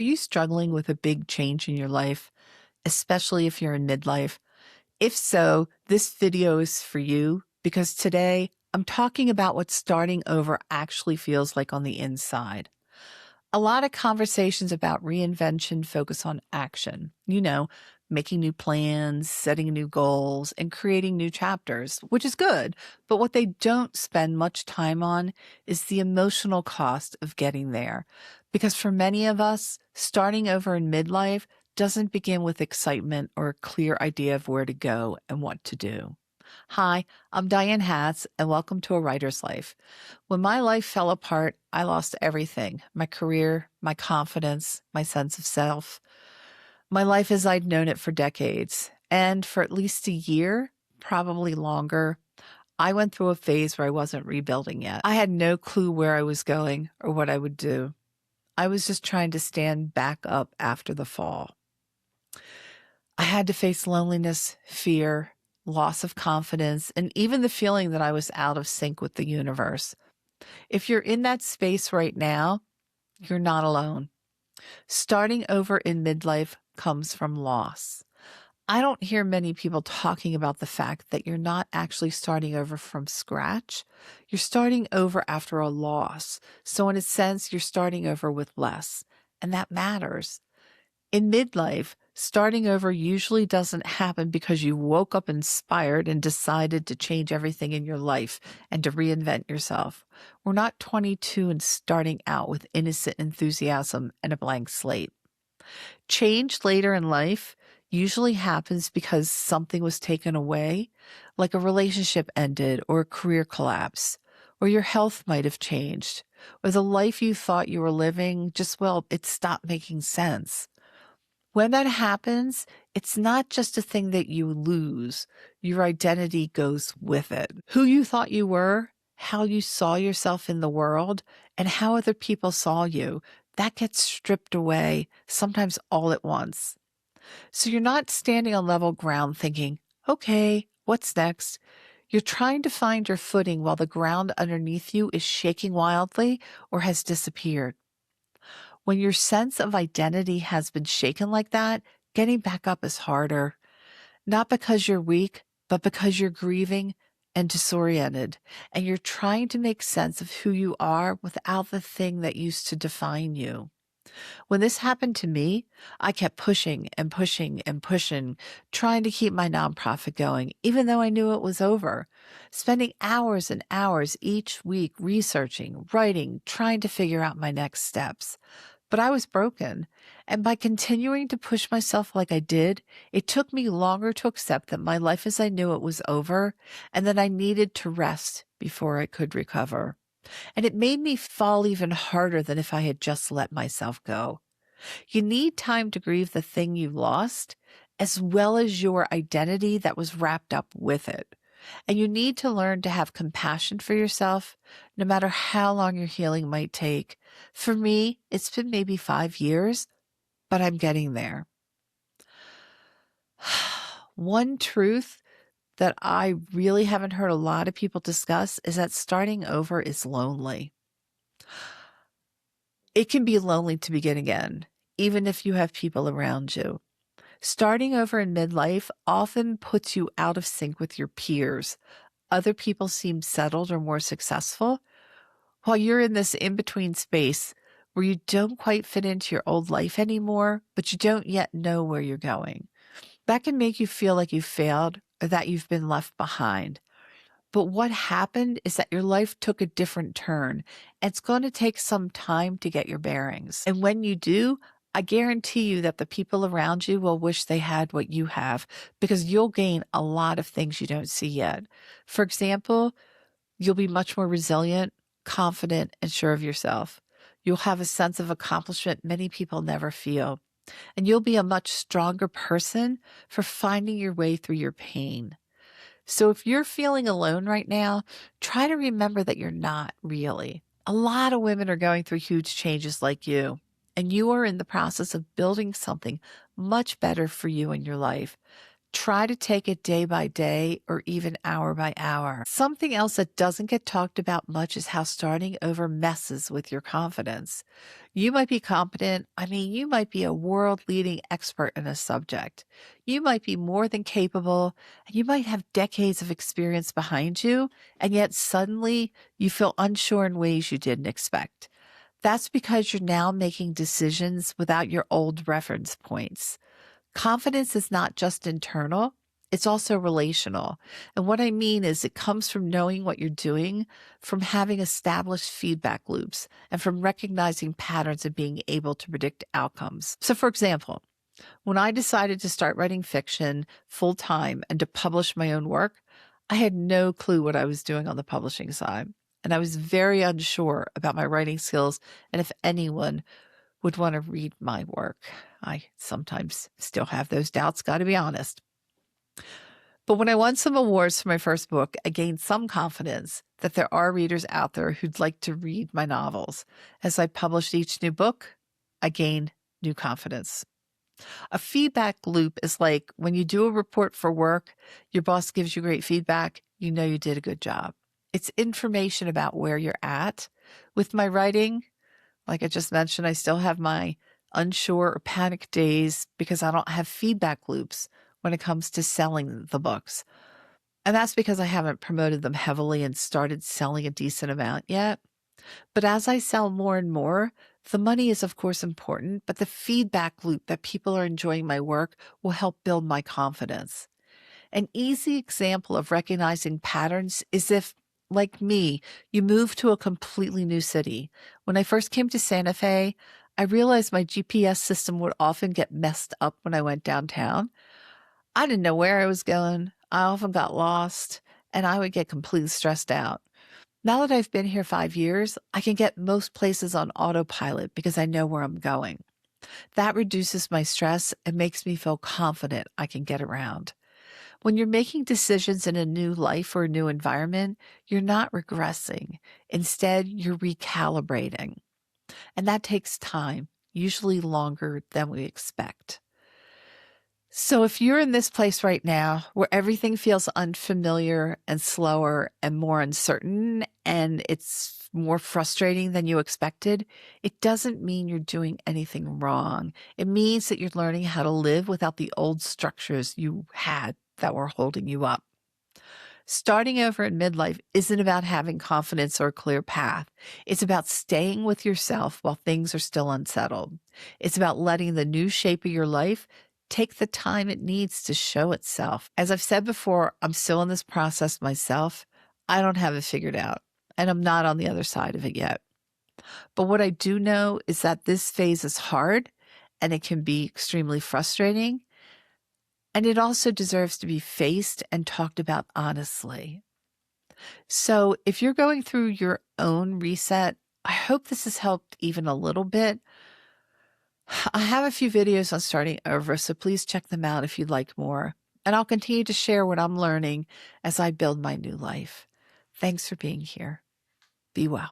Are you struggling with a big change in your life, especially if you're in midlife? If so, this video is for you because today I'm talking about what starting over actually feels like on the inside. A lot of conversations about reinvention focus on action, making new plans, setting new goals, and creating new chapters, which is good. But what they don't spend much time on is the emotional cost of getting there. Because for many of us, starting over in midlife doesn't begin with excitement or a clear idea of where to go and what to do. Hi, I'm Diane Hatz, and welcome to A Writer's Life. When my life fell apart, I lost everything: my career, my confidence, my sense of self, my life as I'd known it for decades. And for at least a year, probably longer, I went through a phase where I wasn't rebuilding yet. I had no clue where I was going or what I would do. I was just trying to stand back up after the fall. I had to face loneliness, fear, loss of confidence, and even the feeling that I was out of sync with the universe. If you're in that space right now, you're not alone. Starting over in midlife comes from loss. I don't hear many people talking about the fact that you're not actually starting over from scratch. You're starting over after a loss. So in a sense, you're starting over with less, and that matters. In midlife, starting over usually doesn't happen because you woke up inspired and decided to change everything in your life and to reinvent yourself. We're not 22 and starting out with innocent enthusiasm and a blank slate. Change later in life usually happens because something was taken away, like a relationship ended or a career collapse, or your health might have changed, or the life you thought you were living it stopped making sense. When that happens, it's not just a thing that you lose. Your identity goes with it. Who you thought you were, how you saw yourself in the world, and how other people saw you, that gets stripped away, sometimes all at once. So you're not standing on level ground thinking, okay, what's next? You're trying to find your footing while the ground underneath you is shaking wildly or has disappeared. When your sense of identity has been shaken like that, getting back up is harder. Not because you're weak, but because you're grieving and disoriented, and you're trying to make sense of who you are without the thing that used to define you. When this happened to me, I kept pushing and pushing and pushing, trying to keep my nonprofit going, even though I knew it was over. Spending hours and hours each week researching, writing, trying to figure out my next steps. But I was broken, and by continuing to push myself like I did, it took me longer to accept that my life as I knew it was over and that I needed to rest before I could recover. And it made me fall even harder than if I had just let myself go. You need time to grieve the thing you lost, as well as your identity that was wrapped up with it. And you need to learn to have compassion for yourself, no matter how long your healing might take. For me, it's been maybe 5 years, but I'm getting there. One truth that I really haven't heard a lot of people discuss is that starting over is lonely. It can be lonely to begin again, even if you have people around you. Starting over in midlife often puts you out of sync with your peers. Other people seem settled or more successful, while you're in this in-between space where you don't quite fit into your old life anymore, but you don't yet know where you're going. That can make you feel like you failed or that you've been left behind. But what happened is that your life took a different turn. It's going to take some time to get your bearings. And when you do, I guarantee you that the people around you will wish they had what you have because you'll gain a lot of things you don't see yet. For example, you'll be much more resilient, confident, and sure of yourself. You'll have a sense of accomplishment many people never feel. And you'll be a much stronger person for finding your way through your pain. So if you're feeling alone right now, try to remember that you're not really. A lot of women are going through huge changes like you, and you are in the process of building something much better for you in your life. Try to take it day by day or even hour by hour. Something else that doesn't get talked about much is how starting over messes with your confidence. You might be competent. You might be a world leading expert in a subject. You might be more than capable. And you might have decades of experience behind you. And yet suddenly you feel unsure in ways you didn't expect. That's because you're now making decisions without your old reference points. Confidence is not just internal, it's also relational. And what I mean is it comes from knowing what you're doing, from having established feedback loops, and from recognizing patterns and being able to predict outcomes. So, for example, when I decided to start writing fiction full time and to publish my own work, I had no clue what I was doing on the publishing side. And I was very unsure about my writing skills and if anyone would want to read my work. I sometimes still have those doubts, got to be honest. But when I won some awards for my first book, I gained some confidence that there are readers out there who'd like to read my novels. As I published each new book, I gained new confidence. A feedback loop is like when you do a report for work, your boss gives you great feedback, you know you did a good job. It's information about where you're at. With my writing, like I just mentioned, I still have my unsure or panic days because I don't have feedback loops when it comes to selling the books. And that's because I haven't promoted them heavily and started selling a decent amount yet. But as I sell more and more, the money is of course important, but the feedback loop that people are enjoying my work will help build my confidence. An easy example of recognizing patterns is if, like me, you move to a completely new city. When I first came to Santa Fe, I realized my GPS system would often get messed up when I went downtown. I didn't know where I was going. I often got lost, and I would get completely stressed out. Now that I've been here 5 years, I can get most places on autopilot because I know where I'm going. That reduces my stress and makes me feel confident I can get around. When you're making decisions in a new life or a new environment, you're not regressing. Instead, you're recalibrating. And that takes time, usually longer than we expect. So if you're in this place right now where everything feels unfamiliar and slower and more uncertain, and it's more frustrating than you expected, it doesn't mean you're doing anything wrong. It means that you're learning how to live without the old structures you had that were holding you up. Starting over in midlife isn't about having confidence or a clear path. It's about staying with yourself while things are still unsettled. It's about letting the new shape of your life take the time it needs to show itself. As I've said before, I'm still in this process myself. I don't have it figured out, and I'm not on the other side of it yet. But what I do know is that this phase is hard and it can be extremely frustrating. And it also deserves to be faced and talked about honestly. So if you're going through your own reset, I hope this has helped even a little bit. I have a few videos on starting over, so please check them out if you'd like more. And I'll continue to share what I'm learning as I build my new life. Thanks for being here. Be well.